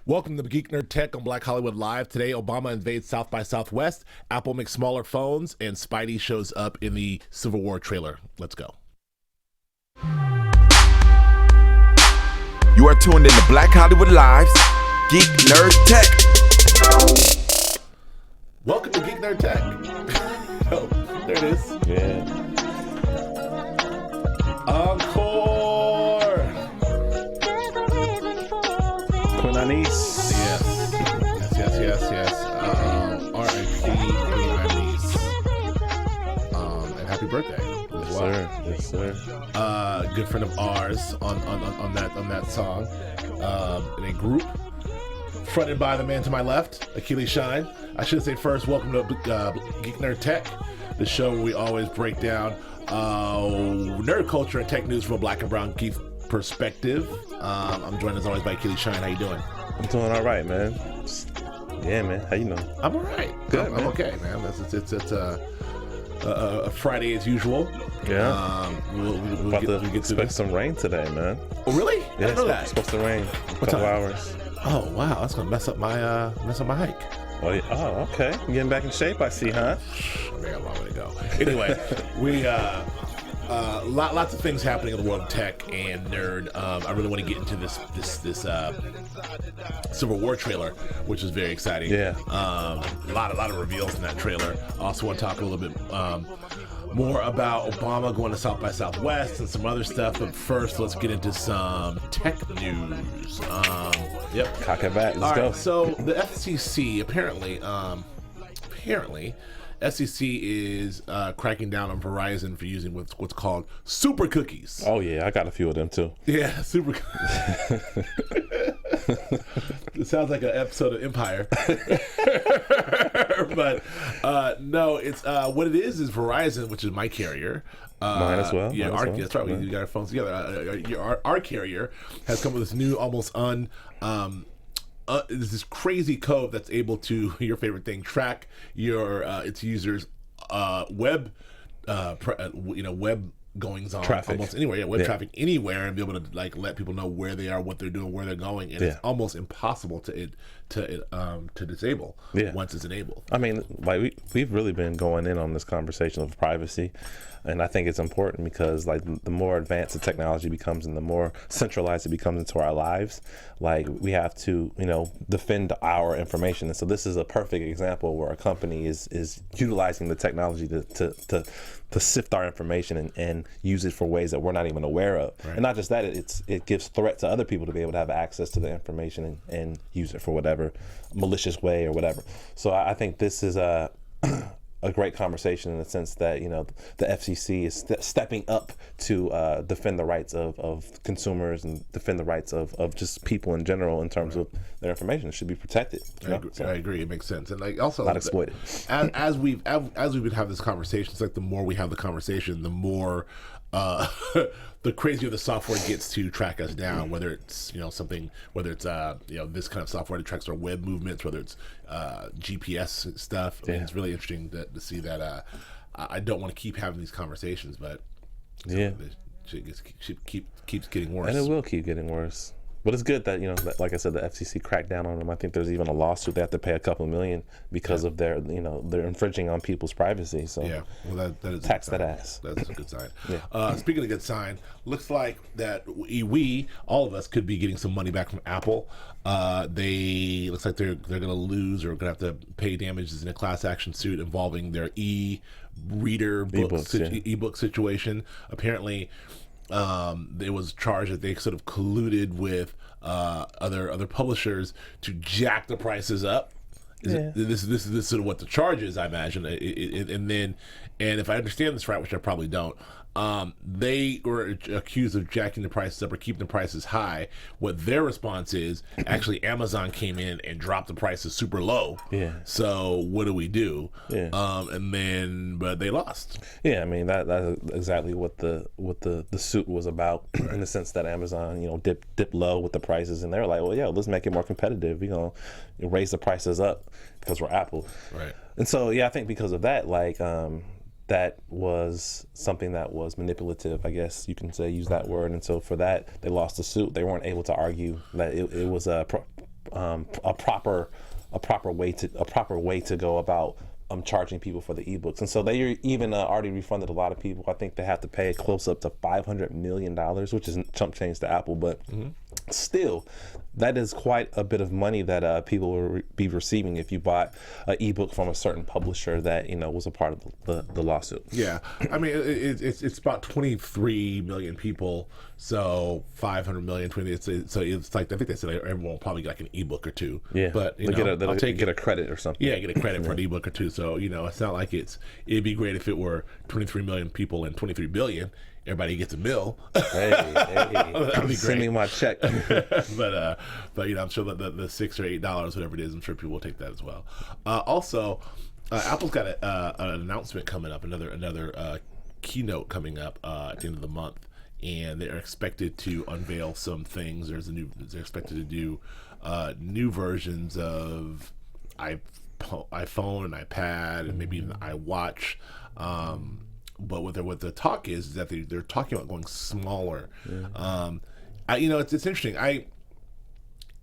Welcome to Geek Nerd Tech on Black Hollywood Live. Today, Obama invades South by Southwest, Apple makes smaller phones, and Spidey shows up in the Civil War trailer. Let's go. You are tuned into Black Hollywood Live's Geek Nerd Tech. Welcome to Geek Nerd Tech. Oh, there it is. Yeah. Encore. Queen Anise. Yes. R.I.P. Queen Anise. And happy birthday as well. Yes, sir. Good friend of ours on that song. In a group fronted by the man to my left, Achilles Shine. I should say first, welcome to Geek Nerd Tech, the show where we always break down nerd culture and tech news from a black and brown geek perspective. I'm joined as always by Achilles Shine. How you doing? I'm doing all right, man. Yeah, man. How you doing? I'm all right. Good, I'm man. okay, man. It's a Friday as usual. Yeah. We'll About get to to expect this. some rain today, man. Oh, really? I Yeah, didn't know that. it's supposed to rain in a couple time? hours. Oh, wow. That's gonna mess up my hike. Oh, yeah. Oh, okay. You getting back in shape, I see, huh? I got a long way to go. Anyway, we lots of things happening in the world of tech and nerd. I really want to get into this Civil War trailer, which is very exciting. Yeah. A lot of reveals in that trailer. I also want to talk a little bit more about Obama going to South by Southwest and some other stuff. But first, let's get into some tech news. Yep. Cock it back. Let's go. So the FCC apparently SEC is cracking down on Verizon for using what's called Supercookies. Oh, yeah. I got a few of them, too. Yeah, super. It sounds like an episode of Empire, but no, it's what it is Verizon, which is my carrier. Mine as well. Yeah, Mine as well. that's right. We got our phones together. Our carrier has come with this new, almost there's this crazy code that's able to, your favorite thing, track your its users web goings on Traffic. almost anywhere, web traffic anywhere, and be able to like let people know where they are, what they're doing, where they're going, and it's almost impossible to disable once it's enabled. I mean, like we've really been going in on this conversation of privacy, and I think it's important because like the more advanced the technology becomes and the more centralized it becomes into our lives, like we have to defend our information. And so this is a perfect example where a company is utilizing the technology to sift our information and use it for ways that we're not even aware of. Right. And not just that, it gives threat to other people to be able to have access to the information and use it for whatever malicious way or whatever. So I think this is a great conversation in the sense that the FCC is stepping up to defend the rights of consumers and defend the rights of just people in general in terms of their information. It should be protected. I agree. It makes sense, and like also not exploited. As we've been having this conversation, it's like the more we have the conversation, the more the crazier the software gets to track us down. Whether it's something, whether it's this kind of software that tracks our web movements, whether it's GPS stuff. I mean, it's really interesting to see that. I don't want to keep having these conversations, but it keeps getting worse, and it will keep getting worse. But it's good that like I said, the FCC cracked down on them. I think there's even a lawsuit. They have to pay a couple of million because of their they're infringing on people's privacy. So that is tax that ass. That's a good sign. Speaking of good sign, looks like that we all of us could be getting some money back from Apple. Looks like they're going to lose or going to have to pay damages in a class action suit involving their e-reader ebook situation. Apparently, it was charged that they sort of colluded with other publishers to jack the prices up. This is sort of what the charge is, I imagine. And if I understand this right, which I probably don't, they were accused of jacking the prices up or keeping the prices high. What their response is, actually, Amazon came in and dropped the prices super low. Yeah. So what do we do? Yeah. But they lost. Yeah, I mean that's exactly what the suit was about, in the sense that Amazon, dipped low with the prices, and they were like, well, yeah, let's make it more competitive. We're gonna raise the prices up because we're Apple. Right. And so I think because of that, that was something that was manipulative, I guess you can say, use that word. And so for that, they lost the suit. They weren't able to argue that it was a proper way to go about charging people for the ebooks. And so they even already refunded a lot of people. I think they have to pay close up to $500 million, which is chump change to Apple, but still, that is quite a bit of money that people will be receiving if you bought an ebook from a certain publisher that was a part of the lawsuit. Yeah, I mean it's about 23 million people, so 500 million. So it's like I think they said everyone will probably get like an ebook or two. Yeah, but they'll get a credit or something. Yeah, get a credit for an ebook or two. So it's not like it'd be great if it were 23 million people and 23 billion. Everybody gets a mill. Hey, that'd be send me my check. but I'm sure that the $6 or $8, whatever it is, I'm sure people will take that as well. Also, Apple's got an announcement coming up, another keynote coming up at the end of the month, and they're expected to unveil some things. They're expected to do new versions of iPhone and iPad and maybe even the iWatch. But what the talk is that they're talking about going smaller. Yeah. It's interesting.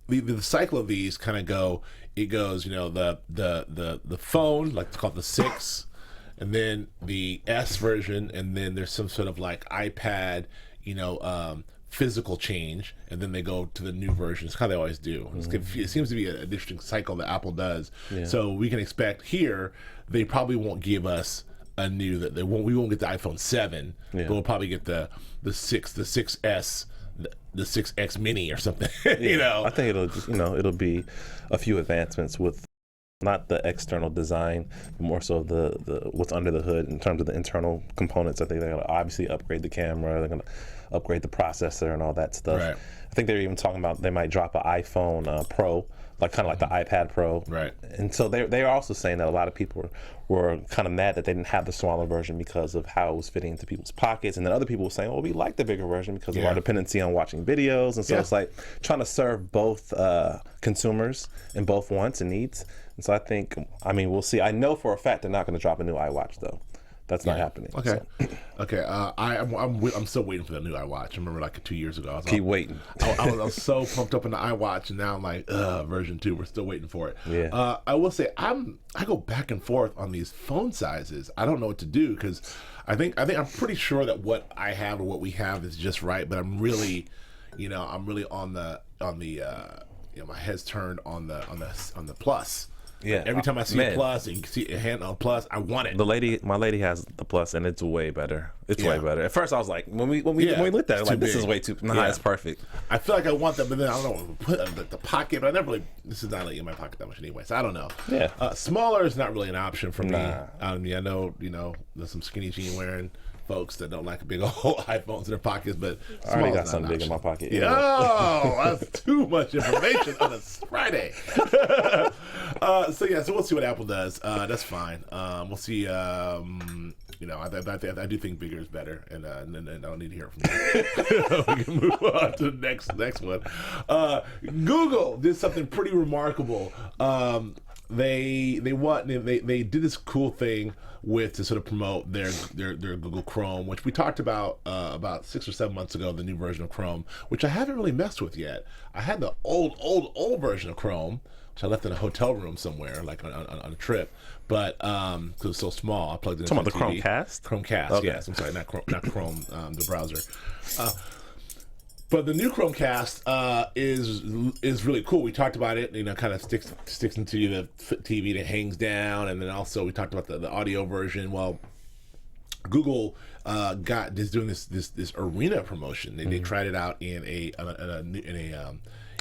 The cycle of these kind of go. It goes, the phone, like it's called the 6, and then the S version, and then there's some sort of like iPad, physical change, and then they go to the new version. It's how they always do. It seems to be an interesting cycle that Apple does. Yeah. So we can expect here they probably won't give us a new we won't get the iPhone 7, but we'll probably get the 6, the 6S, the 6X Mini or something. I think it'll just it'll be a few advancements with not the external design, but more so the what's under the hood in terms of the internal components. I think they're going to obviously upgrade the camera, they're going to upgrade the processor and all that stuff. Right. I think they're even talking about they might drop an iPhone Pro, like kind of like the iPad Pro. Right. And so they are also saying that a lot of people were kind of mad that they didn't have the smaller version because of how it was fitting into people's pockets. And then other people were saying, well, we like the bigger version because of our dependency on watching videos. And so it's like trying to serve both consumers and both wants and needs. And so we'll see. I know for a fact they're not going to drop a new iWatch though. That's not happening. Okay. So. Okay. I'm still waiting for the new iWatch. I remember like 2 years ago. Keep waiting. I was so pumped up in the iWatch, and now I'm like, version 2. We're still waiting for it. Yeah. I will say I go back and forth on these phone sizes. I don't know what to do because I think I'm pretty sure that what I have or what we have is just right. But I'm really on the my head's turned on the plus. Yeah. Every time I see a plus and you can see a hand on a plus, I want it. My lady has the plus, and it's way better. It's way better. At first, I was like, when we looked at it, like this is way too. Nah, it's perfect. I feel like I want that, but then I don't know. Put it in the pocket, but I never really. This is not like in my pocket that much anyway, so I don't know. Yeah. Smaller is not really an option for me. Nah. I know there's some skinny jean wearing folks that don't like big old iPhones in their pockets, but I already got something big in my pocket. Yeah. Oh, that's too much information on a Friday. So we'll see what Apple does. That's fine. We'll see. I do think bigger is better, and I don't need to hear from you. We can move on to the next one. Google did something pretty remarkable. They did this cool thing to sort of promote their Google Chrome, which we talked about 6 or 7 months ago, the new version of Chrome, which I haven't really messed with yet. I had the old version of Chrome, which I left in a hotel room somewhere, like on a trip, but because it was so small, I plugged it into the TV. Chromecast? Chromecast, okay. Yes. I'm sorry, not Chrome, the browser. But the new Chromecast is really cool. We talked about it, kind of sticks into the TV that hangs down, and then also we talked about the audio version. Well, Google is doing this arena promotion. They tried it out in a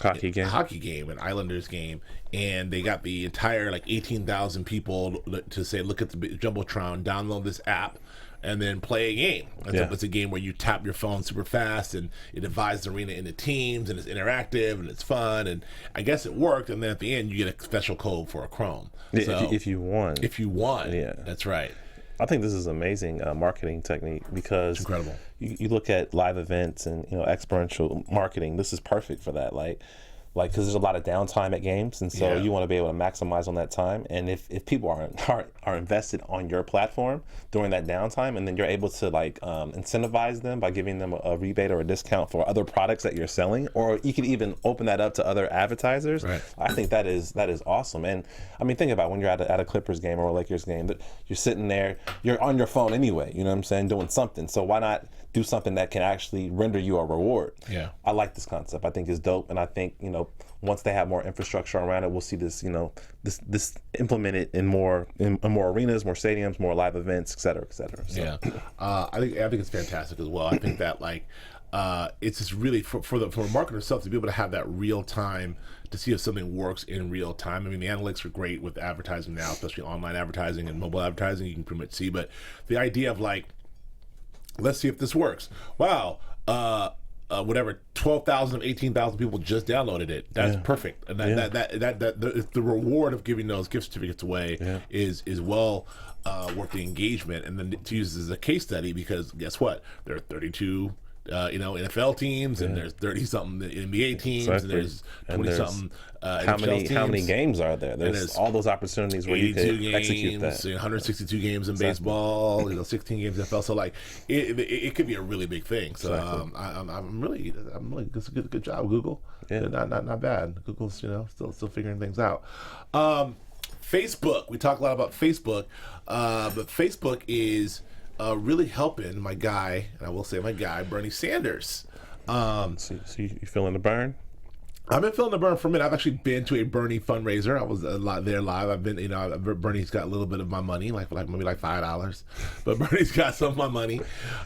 hockey game, an Islanders game, and they got the entire 18,000 people to say, look at the Jumbotron, download this app, and then play a game. It's a game where you tap your phone super fast, and it divides the arena into teams, and it's interactive, and it's fun, and I guess it worked. And then at the end, you get a special code for a Chrome. If you won. Yeah, that's right. I think this is amazing marketing technique because it's incredible. You look at live events and experiential marketing. This is perfect for that. Like like, because there's a lot of downtime at games, and so you want to be able to maximize on that time. And if people are invested on your platform during that downtime, and then you're able to like incentivize them by giving them a rebate or a discount for other products that you're selling, or you can even open that up to other advertisers. Right. I think that is awesome. And I mean, think about when you're at a Clippers game or a Lakers game, that you're sitting there, you're on your phone anyway, you know what I'm saying, doing something. So why not do something that can actually render you a reward? Yeah. I like this concept. I think it's dope, and I think, you know, once they have more infrastructure around it, we'll see this, you know, this implemented in more arenas, more stadiums, more live events, et cetera, et cetera. So. Yeah, I think it's fantastic as well. I think that like it's just really for a marketer itself to be able to have that real time to see if something works in real time. I mean, the analytics are great with advertising now, especially online advertising and mobile advertising. You can pretty much see, but the idea of like, let's see if this works. Wow. Whatever, 12,000 of 18,000 people just downloaded it. That's perfect, and the reward of giving those gift certificates away is well worth the engagement, and then to use this as a case study, because guess what? There are 32 NFL teams, and there's 30-something NBA teams, and there's 20-something how many games are there? There's all those opportunities where you could execute that. 162 games in baseball, 16 games in NFL. So like it could be a really big thing. So I'm really it's a good job, Google. Yeah, not bad. Google's still figuring things out. Facebook. We talk a lot about Facebook, but Facebook is really helping my guy, and I will say my guy, Bernie Sanders. So you feeling the burn? I've been feeling the burn for a minute. I've actually been to a Bernie fundraiser. I was there live. I've been, Bernie's got a little bit of my money, like maybe like $5, but Bernie's got some of my money.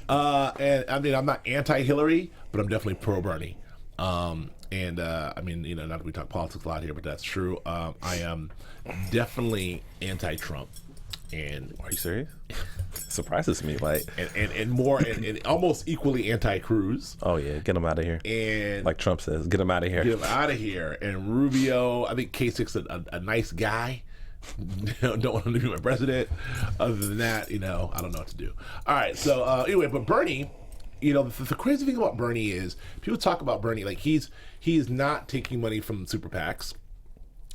And I mean, I'm not anti-Hillary, but I'm definitely pro-Bernie. I mean, not that we talk politics a lot here, but that's true. I am definitely anti-Trump. And are you serious? Surprises me, like, and more and almost equally anti-Cruz. Oh yeah, get him out of here. And like Trump says, get him out of here. Get him out of here. And Rubio, I think Kasich's a nice guy. Don't want him to be my president. Other than that, I don't know what to do. All right, so anyway, but Bernie, the crazy thing about Bernie is people talk about Bernie like he is not taking money from super PACs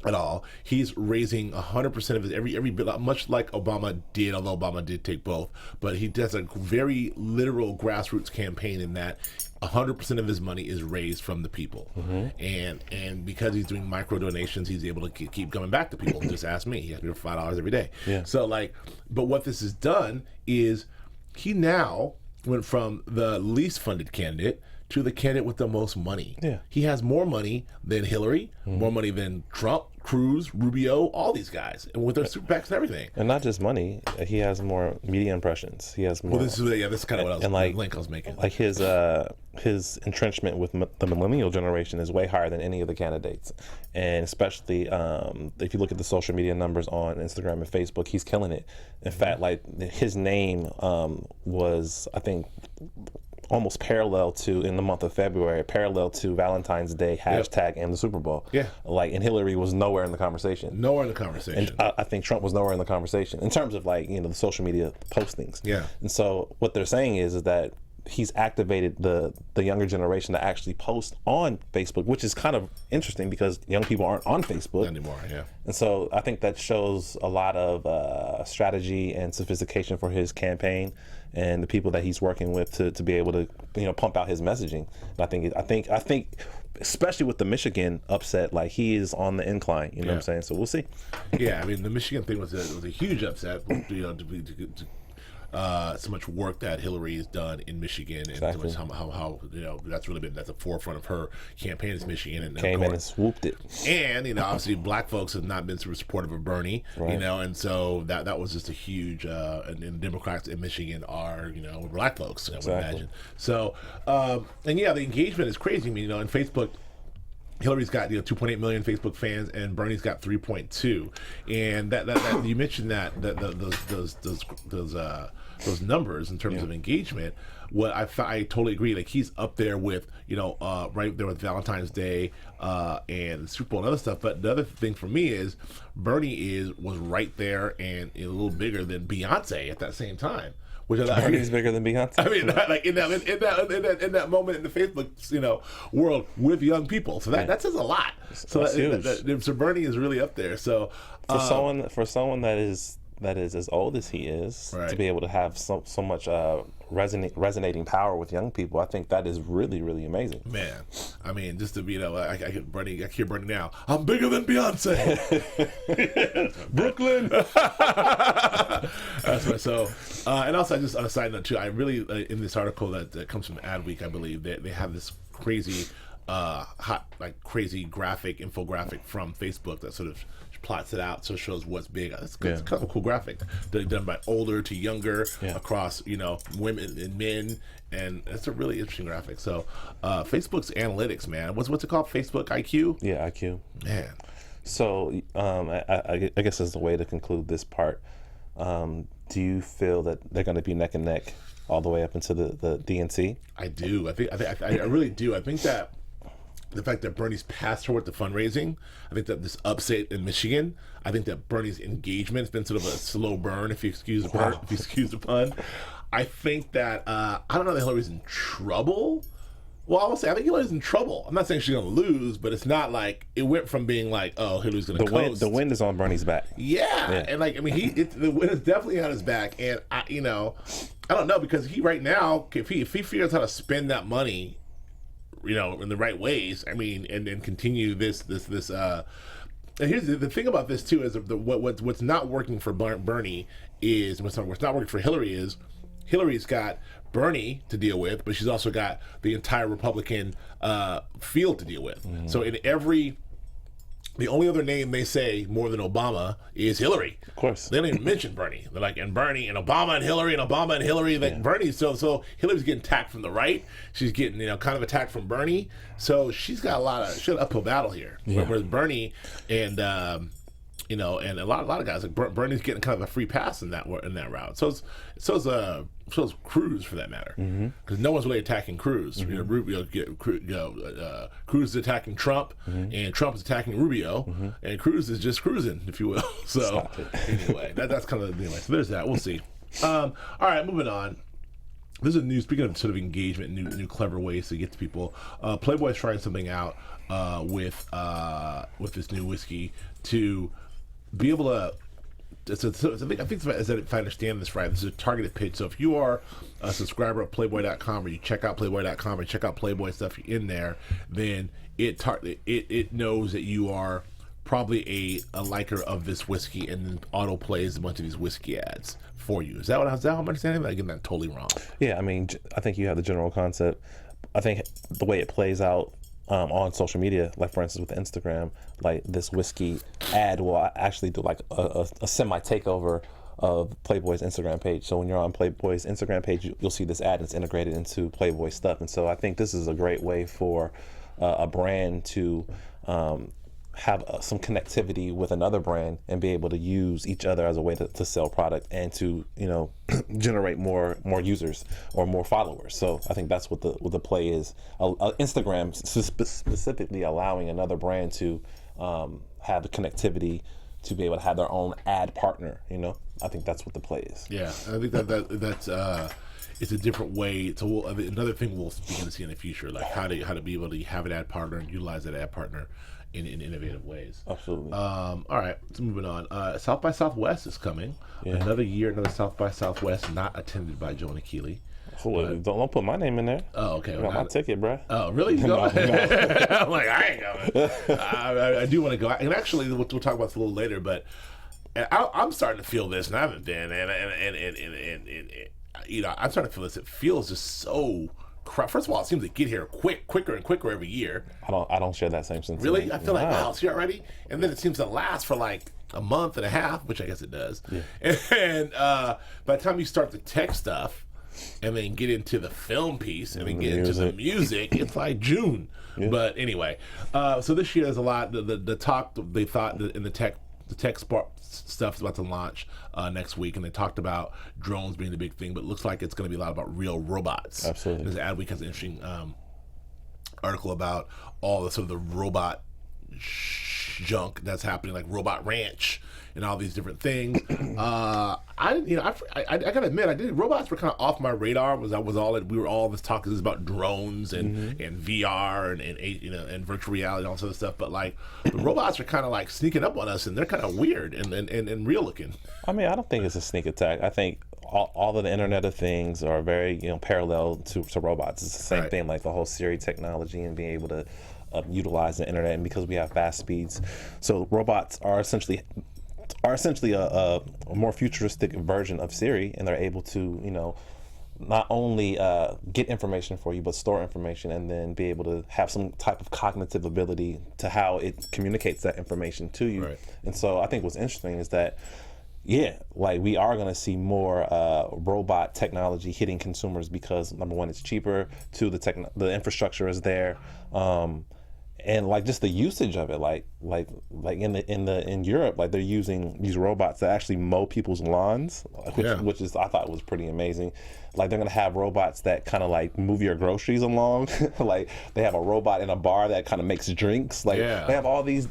at all. He's raising 100% of his every bit, much like Obama did, although Obama did take both. But he does a very literal grassroots campaign in that 100% of his money is raised from the people, and because he's doing micro donations, he's able to keep coming back to people. Just ask me; he has me for $5 every day. Yeah. So but what this has done is he now went from the least funded candidate to the candidate with the most money. Yeah. He has more money than Hillary, more money than Trump, Cruz, Rubio, all these guys, and with their super PACs and everything. And not just money, he has more media impressions. He has more. Well, this is kind of what the link I was making. Like his entrenchment with the millennial generation is way higher than any of the candidates, and especially if you look at the social media numbers on Instagram and Facebook, he's killing it. In fact, like his name was, I think, almost parallel to, in the month of February, parallel to Valentine's Day hashtag and the Super Bowl. Yeah. And Hillary was nowhere in the conversation. Nowhere in the conversation. And I think Trump was nowhere in the conversation in terms of the social media postings. Yeah. And so what they're saying is that he's activated the younger generation to actually post on Facebook, which is kind of interesting because young people aren't on Facebook not anymore. Yeah. And so I think that shows a lot of strategy and sophistication for his campaign and the people that he's working with to be able to pump out his messaging. And I think especially with the Michigan upset, like he is on the incline. You know what I'm saying? So we'll see. Yeah, I mean the Michigan thing was a huge upset. So much work that Hillary has done in Michigan, and so much how that's the forefront of her campaign is Michigan, and came in and swooped it. And obviously black folks have not been super supportive of Bernie, right. And so that was just a huge. And Democrats in Michigan are black folks, I would imagine. So the engagement is crazy. I mean, in Facebook, Hillary's got 2.8 million Facebook fans, and Bernie's got 3.2. And that you mentioned those numbers in terms of engagement. What I totally agree. Like he's up there with right there with Valentine's Day and Super Bowl and other stuff. But the other thing for me is Bernie was right there and a little bigger than Beyonce at that same time. Which Bernie's bigger than Beyonce. I mean, like in that moment in the Facebook world with young people. So that says a lot. So so Bernie is really up there. So for someone that is as old as he is, right, to be able to have so much resonating power with young people, I think that is really, really amazing. Man, I mean, just to be, I hear Bernie now. I'm bigger than Beyonce. Brooklyn. That's right. So, and also, just on a side note too, I really in this article that comes from Adweek, I believe they have this crazy, crazy infographic from Facebook that sort of plots it out, so it shows what's big. It's kind of a cool graphic. They're done by older to younger, across women and men, and it's a really interesting graphic. So Facebook's analytics, man. What's it called? Facebook IQ? Yeah, IQ. Man. So I guess as a way to conclude this part, do you feel that they're going to be neck and neck all the way up into the DNC? I do. I really do. I think that the fact that Bernie's passed her with the fundraising, I think that this upset in Michigan, I think that Bernie's engagement has been sort of a slow burn, if you excuse the pun. I think that I don't know that Hillary's in trouble. Well, I will say I think Hillary's in trouble. I'm not saying she's gonna lose, but it's not like it went from being like, oh, Hillary's gonna coast. The wind is on Bernie's back. Yeah. And like, I mean, the wind is definitely on his back, and I don't know, because he right now, if he figures out how to spend that money, in the right ways, I mean, and continue this. And here's the thing about this too, is what's not working for Bernie is, what's not working for Hillary is, Hillary's got Bernie to deal with, but she's also got the entire Republican field to deal with. Mm-hmm. So the only other name they say more than Obama is Hillary. Of course. They don't even mention Bernie. They're like, and Bernie and Obama and Hillary and Obama and Hillary. Like Bernie, so Hillary's getting attacked from the right. She's getting, kind of attacked from Bernie. So she's got an uphill battle here. Yeah. Whereas Bernie and and a lot of guys, like Bernie's getting kind of a free pass in that route. So's Cruz, for that matter, because no one's really attacking Cruz. Mm-hmm. Cruz is attacking Trump, and Trump is attacking Rubio, and Cruz is just cruising, if you will. So anyway, that's kind of the deal. So there's that. We'll see. All right, moving on. This is new. Speaking of sort of engagement, new clever ways to get to people. Playboy's trying something out with this new whiskey to be able to. I think if I understand this right, this is a targeted pitch. So if you are a subscriber of Playboy.com, or you check out Playboy.com or check out Playboy stuff in there, then it knows that you are probably a liker of this whiskey, and then auto plays a bunch of these whiskey ads for you. Is that how I'm understanding that? I'm getting that totally wrong. Yeah, I mean, I think you have the general concept. I think the way it plays out on social media, like for instance with Instagram, like this whiskey ad will actually do like a semi takeover of Playboy's Instagram page. So when you're on Playboy's Instagram page, you'll see this ad, and it's integrated into Playboy stuff. And so I think this is a great way for a brand to have some connectivity with another brand and be able to use each other as a way to sell product and to generate more users or more followers. So I think that's what the play is. Instagram specifically allowing another brand to have the connectivity to be able to have their own ad partner. I think that's what the play is. Yeah, I think that's it's a different way. So another thing we'll begin to see in the future, like how to be able to have an ad partner and utilize that ad partner in innovative ways. Absolutely. All right, so moving on. South by Southwest is coming. Yeah. Another South by Southwest not attended by Jonah Keeley. Don't put my name in there. Oh, okay. I got my ticket, bro. Oh, really? You No. I'm like, I ain't going. I do want to go. And actually, we'll talk about this a little later, but I'm starting to feel this, and I haven't been. And I'm starting to feel this. It feels just so crap. First of all, it seems to get here quicker and quicker every year. I don't share that same sentiment. Really? I feel like, wow, it's here already? And then it seems to last for like a month and a half, which I guess it does. Yeah. And by the time you start the tech stuff and then get into the film piece and then get into the music, it's like June. Yeah. But anyway, so this year there's a lot. The talk, they thought in the tech stuff is about to launch next week, and they talked about drones being the big thing, but it looks like it's going to be a lot about real robots. Absolutely. This Adweek has an interesting article about all the sort of the robot junk that's happening, like Robot Ranch and all these different things. I gotta admit, robots were kind of off my radar. We were all this talk is about drones and VR and virtual reality and all sort of stuff. But like the robots are kind of like sneaking up on us, and they're kind of weird and real looking. I mean, I don't think it's a sneak attack. I think all of the Internet of Things are very parallel to robots. It's the same thing, like the whole Siri technology and being able to utilize the internet, and because we have fast speeds, so robots are essentially a more futuristic version of Siri, and they're able to not only get information for you, but store information, and then be able to have some type of cognitive ability to how it communicates that information to you. Right. And so I think what's interesting is that like we are going to see more robot technology hitting consumers because number one, it's cheaper. Two, the infrastructure is there. And like just the usage of it, like in Europe, like they're using these robots that actually mow people's lawns, which is I thought was pretty amazing. Like they're gonna have robots that kind of like move your groceries along. Like they have a robot in a bar that kind of makes drinks. Like they have all these.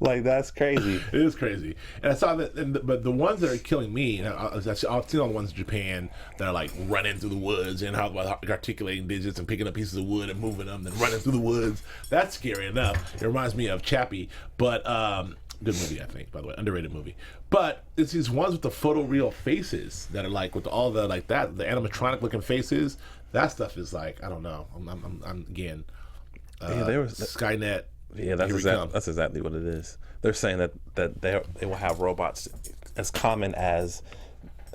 Like that's crazy. It is crazy. And I saw that, but the ones that are killing me, I've seen all the ones in Japan that are like running through the woods and how articulating digits and picking up pieces of wood and moving them and running through the woods. That's scary enough. It reminds me of Chappie, but good movie, I think, by the way, underrated movie. But it's these ones with the photoreal faces that are like with all the like that, the animatronic looking faces. That stuff is like, I don't know. I'm again, Skynet. Yeah, that's exactly what it is. They're saying that they will have robots as common as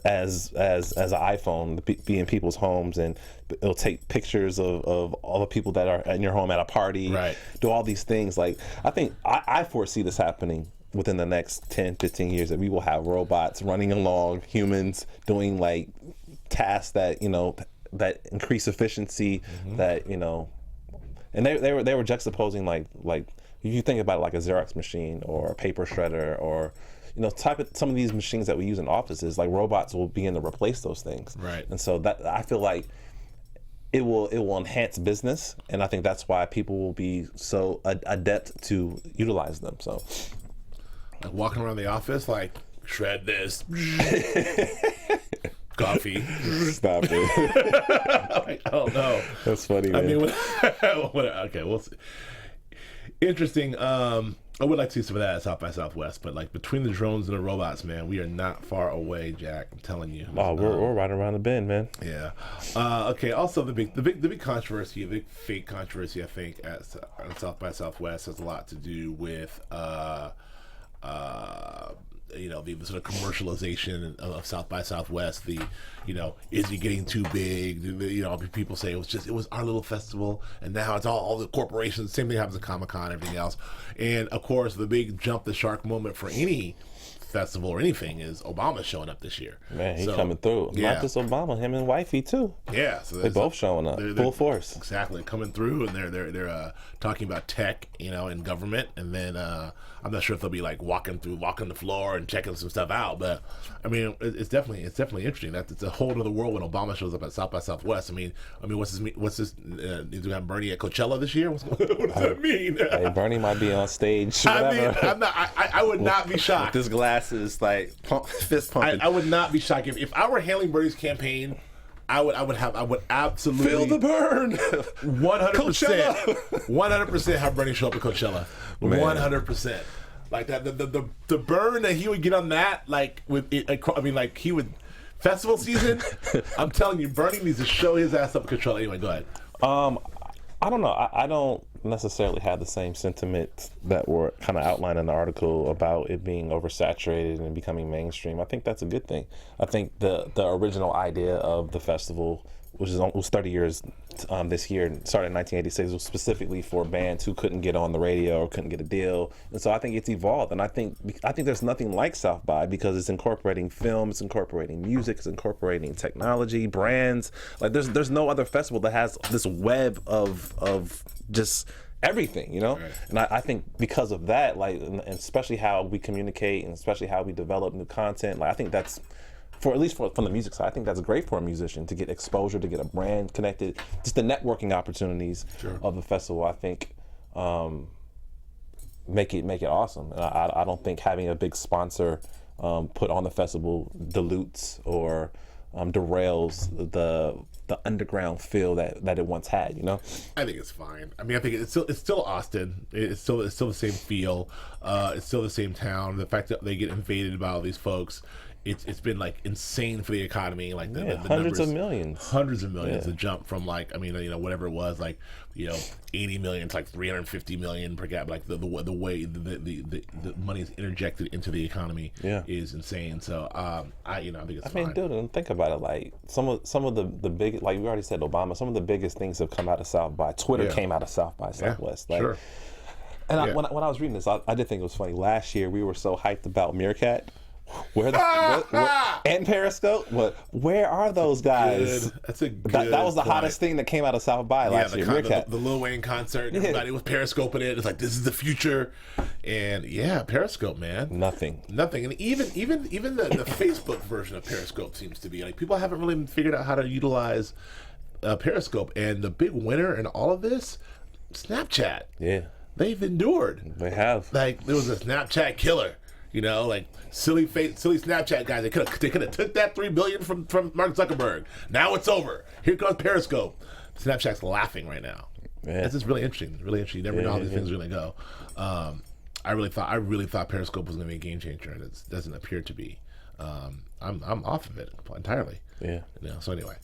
an iPhone be in people's homes, and it'll take pictures of all the people that are in your home at a party, do all these things. Like I foresee this happening within the next 10, 15 years, that we will have robots running along, humans doing like tasks that that increase efficiency, that and they were juxtaposing like if you think about it, like a Xerox machine or a paper shredder or some of these machines that we use in offices, like robots will begin to replace those things. Right. And so that I feel like it will enhance business, and I think that's why people will be so adept to utilize them. So like walking around the office like shred this. Coffee. Stop it. Like, I don't know. That's funny, man. I mean, okay, we'll see. Interesting. I would like to see some of that at South by Southwest, but like between the drones and the robots, man, we are not far away, Jack. I'm telling you. Oh, we're right around the bend, man. Yeah. Okay. Also, the big controversy, the big fake controversy, I think, at South by Southwest has a lot to do with the sort of commercialization of South by Southwest. Is it getting too big? People say it was our little festival, and now it's all the corporations. Same thing happens at Comic-Con, everything else. And of course, the big jump the shark moment for any festival or anything is Obama showing up this year. Man, he's coming through. Yeah. Not just Obama, him and wifey too. Yeah, so they both showing up full force. Exactly, coming through, and they're talking about tech, and government, and then I'm not sure if they'll be like walking the floor and checking some stuff out, but I mean, it's definitely interesting. That it's a whole other world when Obama shows up at South by Southwest. I mean, what's this? Do we have Bernie at Coachella this year? What does that mean? Hey, Bernie might be on stage. I would not be shocked. With his glasses, like fist pumping. I would not be shocked if I were handling Bernie's campaign. I would absolutely feel the burn. 100%. 100% have Bernie show up at Coachella. 100%. Like that, the burn that he would get on that, like with it, like he would festival season. I'm telling you, Bernie needs to show his ass up at Coachella. Anyway, go ahead. I don't know. I don't necessarily have the same sentiments that were kind of outlined in the article about it being oversaturated and becoming mainstream. I think that's a good thing. I think the original idea of the festival, which was 30 years this year, started in 1986, was specifically for bands who couldn't get on the radio or couldn't get a deal. And so I think it's evolved. And I think there's nothing like South by, because it's incorporating film, it's incorporating music, it's incorporating technology, brands. Like there's no other festival that has this web of just everything, Right. And I think because of that, like, and especially how we communicate and especially how we develop new content, like I think that's, from the music side, I think that's great for a musician to get exposure, to get a brand connected, just the networking opportunities of the festival. I think, make it awesome. And I don't think having a big sponsor put on the festival dilutes or derails the underground feel that it once had. I think it's fine. I mean, I think it's still Austin. It's still the same feel. It's still the same town. The fact that they get invaded by all these folks, it's been like insane for the economy. Like the hundreds numbers, of millions. hundreds of millions. A jump from like, I mean, whatever it was, like 80 million to like 350 million per cap. Like the way the money is interjected into the economy is insane. So I think it's fine. I mean, dude, and think about it. Like some of the big, like we already said, Obama. Some of the biggest things have come out of South by. Twitter came out of South by Southwest. Like, sure. And when I was reading this, I did think it was funny. Last year we were so hyped about Meerkat. Where and Periscope, but where are those guys? That's a good that was the point. Hottest thing that came out of South by last year. The Lil Wayne concert, everybody was periscoping it. It's like, this is the future, and Periscope, man. Nothing, and even the Facebook version of Periscope seems to be like people haven't really figured out how to utilize Periscope, and the big winner in all of this, Snapchat. Yeah, they've endured. They have. Like there was a Snapchat killer. Like silly Snapchat guys. They could have took that $3 billion from Mark Zuckerberg. Now it's over. Here comes Periscope. Snapchat's laughing right now. Yeah. This is really interesting. Really interesting. You never know how these things are going to go. I really thought Periscope was going to be a game changer, and it doesn't appear to be. I'm off of it entirely. Yeah. So anyway,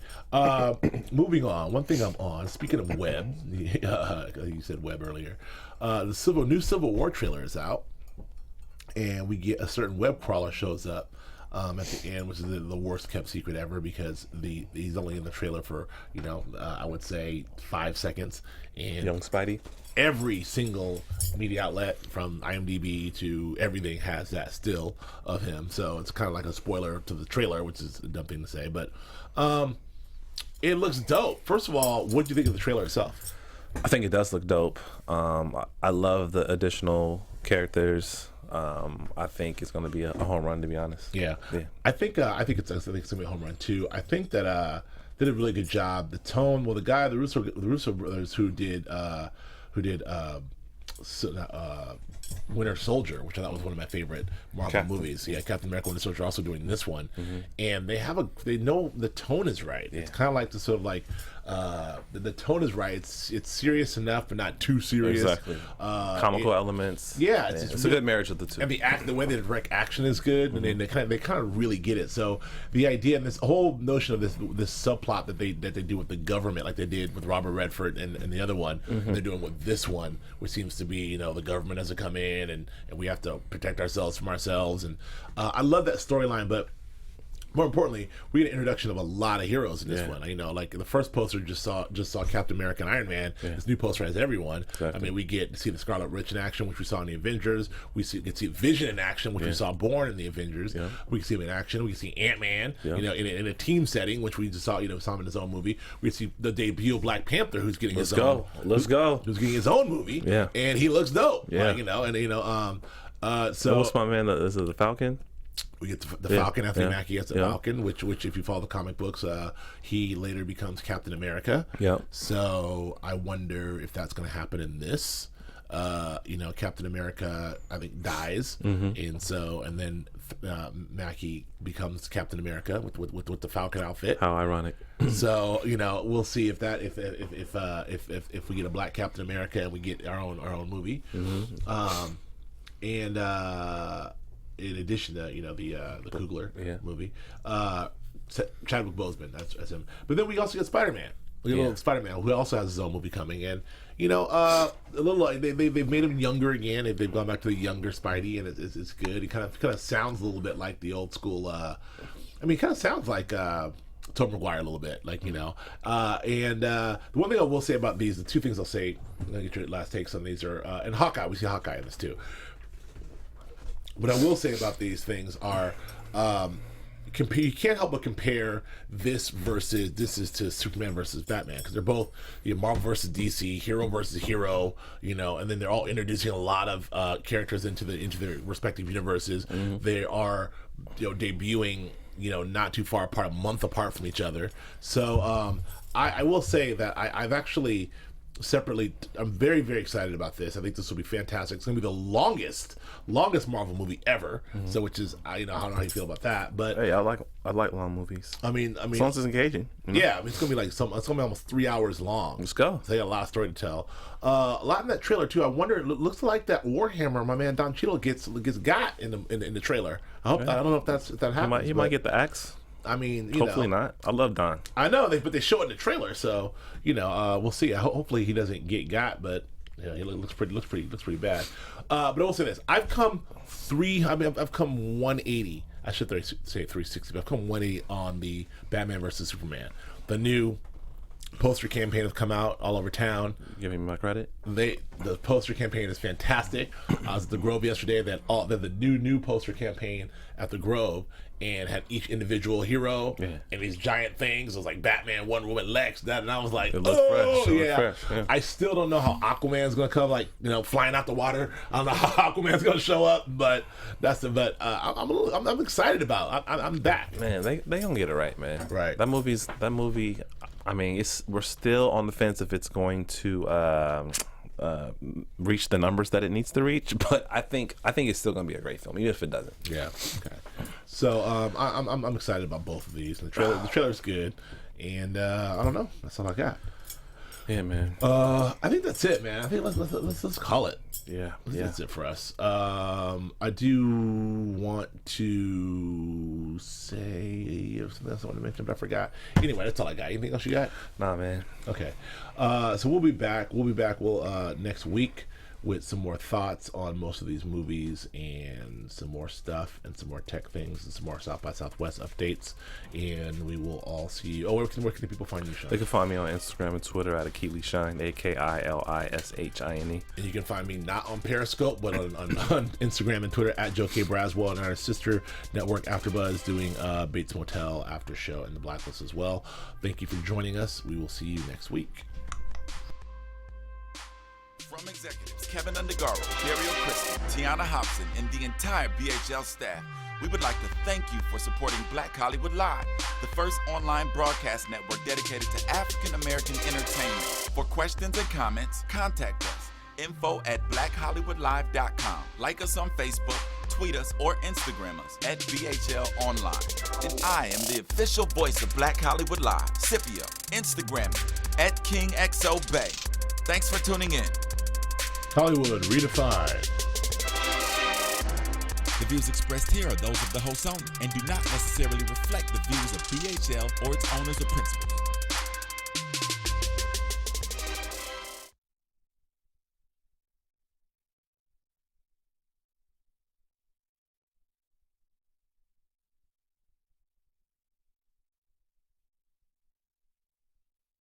moving on. One thing I'm on. Speaking of web, you said web earlier. The new Civil War trailer is out. And we get a certain web crawler shows up at the end, which is the worst kept secret ever because he's only in the trailer for I would say 5 seconds. And Young Spidey. Every single media outlet from IMDb to everything has that still of him, so it's kind of like a spoiler to the trailer, which is a dumb thing to say, but it looks dope. First of all, what do you think of the trailer itself? I think it does look dope. I love the additional characters. I think it's going to be a home run, to be honest. Yeah. I think it's going to be a home run too. I think that did a really good job. The tone. Well, the Russo brothers who did Winter Soldier, which I thought was one of my favorite Marvel movies. Yeah, Captain America, Winter Soldier, also doing this one, and they know the tone is right. It's kind of like the sort of like the tone is right. It's serious enough, but not too serious. Exactly. Comical elements. Yeah, it's a good marriage of the two. And the way they direct action is good, and they kind of really get it. So the idea and this whole notion of this subplot that they do with the government, like they did with Robert Redford and the other one, they're doing with this one, which seems to be the government has to come in and we have to protect ourselves from ourselves. And I love that storyline, but more importantly, we get an introduction of a lot of heroes in this one. Like the first poster just saw Captain America and Iron Man. This new poster has everyone. Exactly. I mean, we get to see the Scarlet Witch in action, which we saw in the Avengers. We get to see Vision in action, which we saw Born in the Avengers. Yeah. We can see him in action. We can see Ant-Man, in a team setting, which we just saw, saw him in his own movie. We see the debut of Black Panther, who's getting Let's go. Who's getting his own movie. Yeah. And he looks dope. Yeah. So what's my man? Is it the Falcon? We get the Falcon. Anthony Mackie gets the Falcon, which if you follow the comic books, he later becomes Captain America. Yeah. So I wonder if that's going to happen in this. Captain America, I think, dies, and then Mackie becomes Captain America with the Falcon outfit. How ironic. So we'll see if we get a Black Captain America and we get our own movie, in addition to the Coogler movie, Chadwick Boseman, that's him. But then we also get Spider-Man. We get a little Spider-Man who also has his own movie coming, and a little they've made him younger again. They've gone back to the younger Spidey, and it's good. He kind of sounds a little bit like the old school. He kind of sounds like Tobey Maguire a little bit, the one thing I will say about these, the two things I'll say, I'll get your last takes on these are, and Hawkeye. We see Hawkeye in this too. What I will say about these things are, you can't help but compare this is to Superman versus Batman, because they're both Marvel versus DC, hero versus hero, and then they're all introducing a lot of characters into their respective universes. They are debuting not too far apart, a month apart from each other. So I will say that I've actually separately, I'm very, very excited about this. I think this will be fantastic. It's going to be the longest Marvel movie ever. So, which is, I don't know how you feel about that, but Hey, I like long movies. I mean, As long as it's engaging. yeah, I mean, it's going to be it's going to be almost 3 hours long. Let's go. So they got a lot of story to tell. A lot in that trailer too. I wonder. It looks like that Warhammer, my man Don Cheadle gets got in the trailer. I hope. I don't know if that happens. He might get the axe. I mean, Hopefully not. I love Don. I know but they show it in the trailer, so we'll see. Hopefully he doesn't get got, but he looks pretty bad. But I will say this: I've come 180. I should say 360, but I've come 180 on the Batman versus Superman. The new poster campaign has come out all over town. Giving me my credit. The poster campaign is fantastic. I was at the Grove yesterday. They had the new poster campaign at the Grove, and had each individual hero and these giant things. It was like Batman, Wonder Woman, Lex, that, and I was like, It looked fresh. It looked fresh. Yeah. I still don't know how Aquaman's gonna come, flying out the water. I don't know how Aquaman's gonna show up, but I'm excited about. I'm back. Man, they gonna get it right, man. Right. That movie. I mean, we're still on the fence if it's going to reach the numbers that it needs to reach, but I think it's still going to be a great film, even if it doesn't. Yeah. Okay. So I'm excited about both of these. The trailer's good, and I don't know. That's all I got. Yeah, man. I think that's it, man. I think let's call it. Yeah. That's it for us. I do want to say something else I want to mention, but I forgot. Anyway, that's all I got. Anything else you got? Nah, man. Okay. So we'll be back. We'll next week with some more thoughts on most of these movies and some more stuff and some more tech things and some more South by Southwest updates. And we will all see you. Where can people find you, Sean? They can find me on Instagram and Twitter at AKilishine, AKILISHINE. And you can find me not on Periscope, but on Instagram and Twitter at Joe K. Braswell, and our sister network AfterBuzz doing Bates Motel After Show and The Blacklist as well. Thank you for joining us. We will see you next week. From executives Keven Undergaro, Dario Christie, Tiana Hobson, and the entire BHL staff, we would like to thank you for supporting Black Hollywood Live, the first online broadcast network dedicated to African American entertainment. For questions and comments, contact us. info@blackhollywoodlive.com. Like us on Facebook, tweet us, or Instagram us at BHL Online. And I am the official voice of Black Hollywood Live, Scipio. Instagram me at KingXOBay. Thanks for tuning in. Hollywood Redefined. The views expressed here are those of the host only and do not necessarily reflect the views of BHL or its owners or principals.